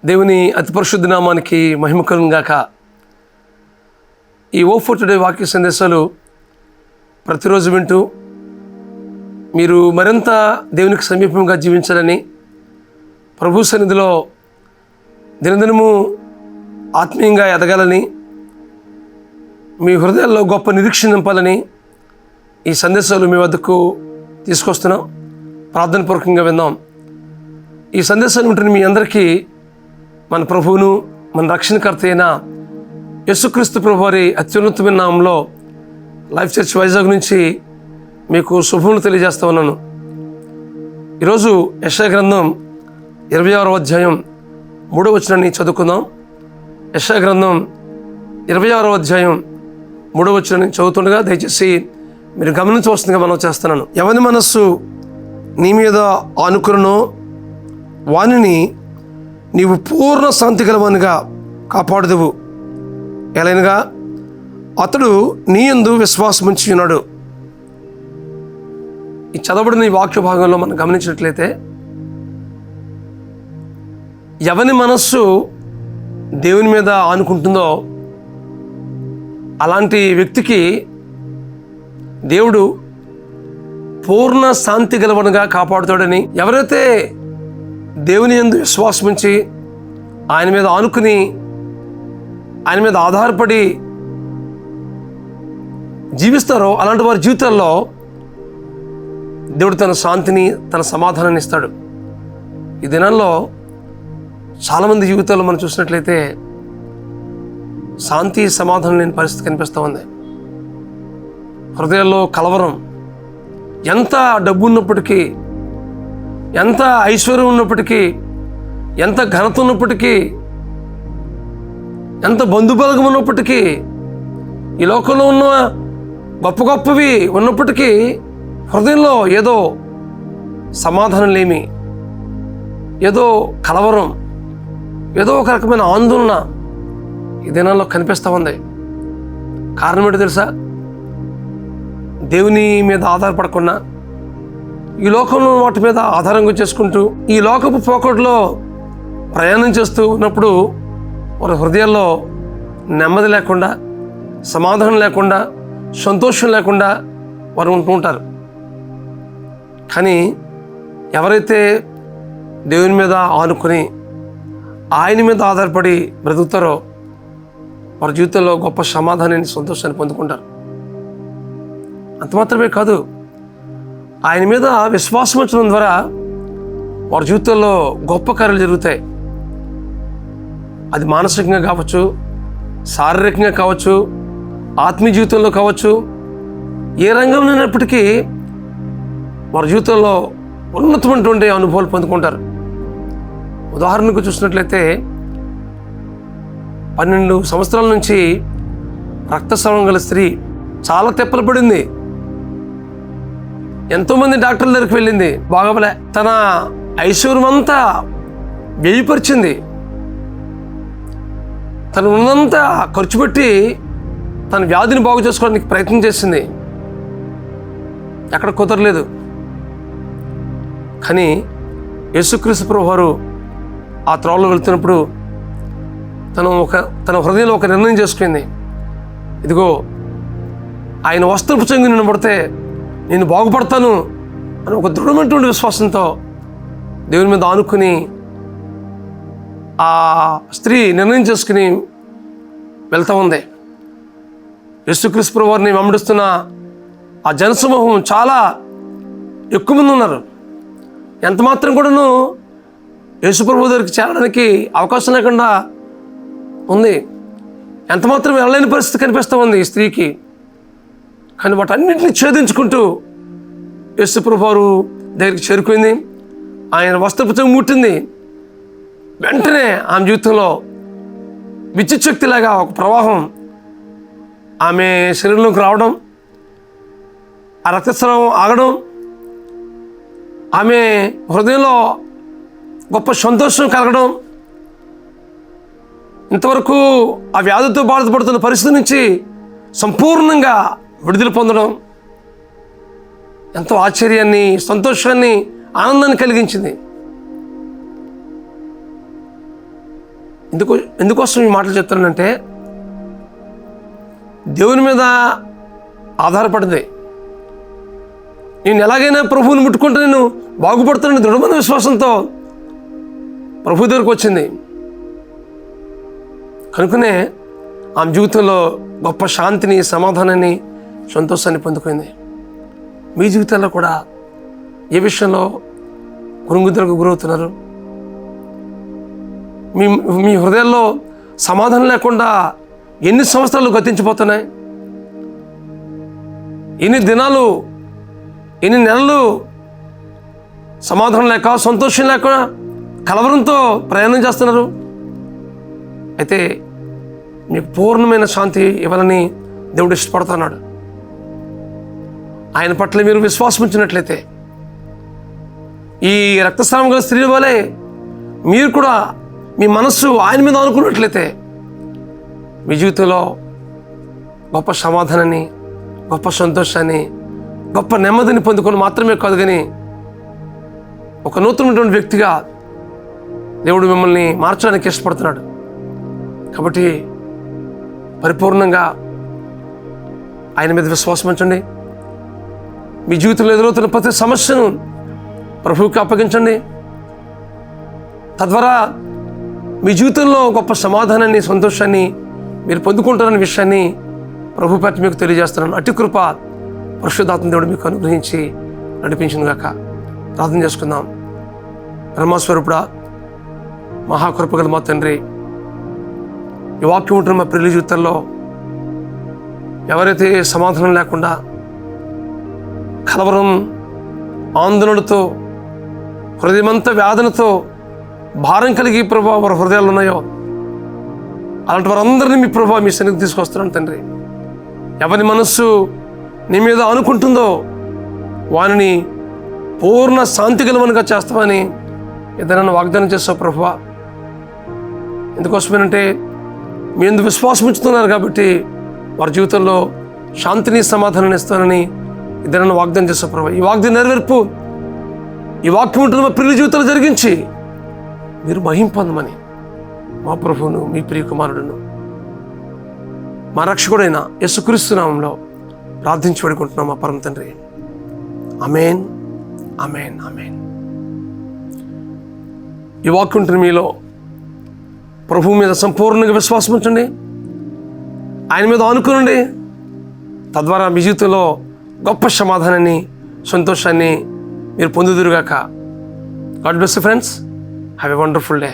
దేవుని అతి పరిశుద్ధ నామానికి మహిమ కలుగును గాక. ఈ ఓ4 టుడే వాక్య సందేశాలు ప్రతిరోజు వింటూ మీరు మరింత దేవునికి సమీపంగా జీవించాలని, ప్రభు సన్నిధిలో దినదినము ఆత్మీయంగా ఎదగాలని, మీ హృదయాల్లో గొప్ప నిరీక్షణ నింపాలని ఈ సందేశాలు మీ వద్దకు తీసుకొస్తున్నాం. ప్రార్థనపూర్వకంగా విందాం. ఈ సందేశాలు ఉంటున్న మీ అందరికీ మన ప్రభువును, మన రక్షణకర్త అయిన యేసుక్రీస్తు ప్రభు వారి అత్యున్నతమైన నామంలో లైఫ్ చర్చ్ వైజాగ్ నుంచి మీకు శుభములు తెలియజేస్తా ఉన్నాను. ఈరోజు యెషయా గ్రంథం 26వ అధ్యాయం 3వ వచనాన్ని చదువుకుందాం. యెషయా గ్రంథం 26వ అధ్యాయం 3వ వచనాన్ని చదువుతుండగా దయచేసి మీరు గమనించవలసిందిగా మనం చేస్తున్నాను. ఎవరి మనస్సు నీ మీద ఆనుకునో వానిని నీవు పూర్ణ శాంతి గలవానిగా కాపాడుదువు. ఎలాగనగా అతడు నీ యందు విశ్వాసం ఉంచి ఉన్నాడు. ఈ చదవబడిన ఈ వాక్య భాగంలో మనం గమనించినట్లయితే, ఎవని మనస్సు దేవుని మీద ఆనుకుంటుందో అలాంటి వ్యక్తికి దేవుడు పూర్ణ శాంతి గలవనుగా కాపాడుతాడని, ఎవరైతే దేవుని యందు విశ్వాసం ఉంచి ఆయన మీద ఆనుకుని ఆయన మీద ఆధారపడి జీవిస్తారో అలాంటి వారి జీవితాల్లో దేవుడు తన శాంతిని, తన సమాధానాన్ని ఇస్తాడు. ఈ దినాల్లో చాలామంది జీవితాల్లో మనం చూసినట్లయితే శాంతి, సమాధానం లేని పరిస్థితి కనిపిస్తూ ఉంది. హృదయాల్లో కలవరం. ఎంత డబ్బు ఉన్నప్పటికీ, ఎంత ఐశ్వర్యం ఉన్నప్పటికీ, ఎంత ఘనత ఉన్నప్పటికీ, ఎంత బంధుబలగం ఉన్నప్పటికీ, ఈ లోకంలో ఉన్న గొప్ప గొప్పవి ఉన్నప్పటికీ హృదయంలో ఏదో సమాధానం లేమి, ఏదో కలవరం, ఏదో ఒక రకమైన ఆందోళన ఈ దినాల్లో కనిపిస్తూ ఉంది. కారణం ఏంటో తెలుసా? దేవుని మీద ఆధారపడకుండా ఈ లోకంలో వాటి మీద ఆధారంగా చేసుకుంటూ ఈ లోకపు పోకడలో ప్రయాణం చేస్తూ ఉన్నప్పుడు వారి హృదయాల్లో నెమ్మది లేకుండా, సమాధానం లేకుండా, సంతోషం లేకుండా వారు ఉంటూ ఉంటారు. కానీ ఎవరైతే దేవుని మీద ఆనుకొని ఆయన మీద ఆధారపడి బ్రతుకుతారో వారి జీవితంలో గొప్ప సమాధానాన్ని, సంతోషాన్ని పొందుకుంటారు. అంత మాత్రమే కాదు, ఆయన మీద విశ్వాసం ఉంచడం ద్వారా వారి జీవితంలో గొప్ప కార్యాలు జరుగుతాయి. అది మానసికంగా కావచ్చు, శారీరకంగా కావచ్చు, ఆత్మీయ జీవితంలో కావచ్చు, ఏ రంగంలో అయినప్పటికీ వారి జీవితంలో ఉన్నతమైనటువంటి అనుభవాలు పొందుకుంటారు. ఉదాహరణకు చూసినట్లయితే 12 సంవత్సరాల నుంచి రక్తస్రావం గల స్త్రీ చాలా తెప్పలు పడింది. ఎంతోమంది డాక్టర్ల దగ్గరికి వెళ్ళింది, బాగోలే. తన ఐశ్వర్యం అంతా వ్యయపరిచింది. తను ఉన్నంతా ఖర్చు పెట్టి తన వ్యాధిని బాగు చేసుకోవడానికి ప్రయత్నం చేసింది. ఎక్కడ కుదరలేదు. కానీ యేసుక్రీస్తు ప్రభు వారు ఆ త్రోవలో వెళ్తున్నప్పుడు తన హృదయంలో ఒక నిర్ణయం చేసుకుంది. ఇదిగో, ఆయన వస్త్రపు చెంగు నిలబడితే నేను బాగుపడతాను అని ఒక దృఢమైనటువంటి విశ్వాసంతో దేవుని మీద ఆనుకుని ఆ స్త్రీ నిర్ణయం చేసుకుని వెళ్తూ ఉంది. యేసుక్రీస్తు ప్రభువు వారిని వెంబడిస్తున్న ఆ జనసమూహం చాలా ఎక్కువ మంది ఉన్నారు. ఎంత మాత్రం కూడాను యేసు ప్రభువు దగ్గరికి చేరడానికి అవకాశం లేకుండా ఉంది. ఎంత మాత్రం వెళ్ళలేని పరిస్థితి కనిపిస్తూ ఉంది ఈ స్త్రీకి. కానీ వాటన్నింటినీ ఛేదించుకుంటూ యేసు ప్రభు వారు దగ్గరికి చేరుకుంది. ఆయన వస్త్రపు చెంగు ముట్టింది. వెంటనే ఆమె జీవితంలో విద్యుత్ శక్తిలాగా ఒక ప్రవాహం ఆమె శరీరంలోకి రావడం, ఆ రక్తస్రావం ఆగడం, ఆమె హృదయంలో గొప్ప సంతోషం కలగడం, ఇంతవరకు ఆ వ్యాధితో బాధపడుతున్న పరిస్థితి నుంచి సంపూర్ణంగా విడుదల పొందడం ఎంతో ఆశ్చర్యాన్ని, సంతోషాన్ని, ఆనందాన్ని కలిగించింది. ఎందుకోసం ఈ మాటలు చెప్తానంటే, దేవుని మీద ఆధారపడింది. నేను ఎలాగైనా ప్రభువుని ముట్టుకుంటే నేను బాగుపడుతానని దృఢమైన విశ్వాసంతో ప్రభు దగ్గరకు వచ్చింది. కనుకనే ఆమె జీవితంలో గొప్ప శాంతిని, సమాధానాన్ని, సంతోషాన్ని పొందుకుంది. మీ జీవితంలో కూడా ఏ విషయంలో కురుంగుదలకు గురవుతున్నారు? మీ హృదయాల్లో సమాధానం లేకుండా ఎన్ని సంవత్సరాలు గతించిపోతున్నాయి? ఎన్ని దినాలు, ఎన్ని నెలలు సమాధానం లేక, సంతోషం లేక, కలవరంతో ప్రయాణం చేస్తున్నారు? అయితే మీకు పూర్ణమైన శాంతి ఇవ్వాలని దేవుడు ఇష్టపడుతున్నాడు. ఆయన పట్ల మీరు విశ్వాసం ఉంచినట్లయితే, ఈ రక్తస్రావం గల స్త్రీల వలె మీరు కూడా మీ మనస్సు ఆయన మీద అనుకున్నట్లయితే మీ జీవితంలో గొప్ప సమాధానాన్ని, గొప్ప సంతోషాన్ని, గొప్ప నెమ్మదిని పొందుకొని మాత్రమే కాదు, కానీ ఒక నూతనమైనటువంటి వ్యక్తిగా దేవుడు మిమ్మల్ని మార్చడానికి ఇష్టపడుతున్నాడు. కాబట్టి పరిపూర్ణంగా ఆయన మీద విశ్వాసం ఉంచండి. మీ జీవితంలో ఎదురవుతున్న ప్రతి సమస్యను ప్రభువుకి అప్పగించండి. తద్వారా మీ జీవితంలో గొప్ప సమాధానాన్ని, సంతోషాన్ని మీరు పొందుకుంటారనే విషయాన్ని ప్రభు పట్ల మీకు తెలియజేస్తున్నాను. అట్టి కృప పరిశుద్ధాత్మ దేవుడు మీకు అనుగ్రహించి నడిపించునుగాక. ప్రార్థన చేసుకుందాం. బ్రహ్మస్వరూపుడా, మహాకృపగల మా తండ్రి, ఈ వాక్యం ఉంటున్న మా ప్రియుల జీవితాల్లో ఎవరైతే సమాధానం లేకుండా కలవరం, ఆందోళనతో, హృదయమంతా వేదనతో, భారం కలిగి ప్రభా వారి హృదయాలు ఉన్నాయో, అలాంటి వారందరినీ మీ ప్రభా మీ సన్నిధికి తీసుకొస్తున్నాను తండ్రి. ఎవరి మనస్సు నీ మీద అనుకుంటుందో వారిని పూర్ణ శాంతి గలవనుగా చేస్తామని ఏదైనా వాగ్దానం చేస్తావు ప్రభువా. ఎందుకోసమేనంటే మీ ఎందుకు విశ్వాసం ఉంచుతున్నారు కాబట్టి వారి జీవితంలో శాంతిని, సమాధానాన్ని ఇస్తానని ఏదైనా వాగ్దానం చేస్తావు ప్రభువా. ఈ వాగ్దానం నెరవేర్పు, ఈ వాక్యం ఉంటున్న మా ప్రియుల జీవితాలు జరిగించి మీరు మహిమ పొందమని మా ప్రభువును, మీ ప్రియ కుమారుడును, మా రక్షకుడైన యేసుక్రీస్తు నామములో ప్రార్థించి వేడుకుంటున్నాం మా పరమ తండ్రి. ఆమేన్, ఆమేన్, ఆమేన్. ఈ వాక్యం ఉంటున్న మీలో ప్రభువు మీద సంపూర్ణంగా విశ్వాసం ఉంచండి. ఆయన మీద ఆనుకోనండి. తద్వారా మీ జీవితంలో గొప్ప సమాధానాన్ని, సంతోషాన్ని మీరు పొందుదురుగాక. God bless you friends. Have a wonderful day.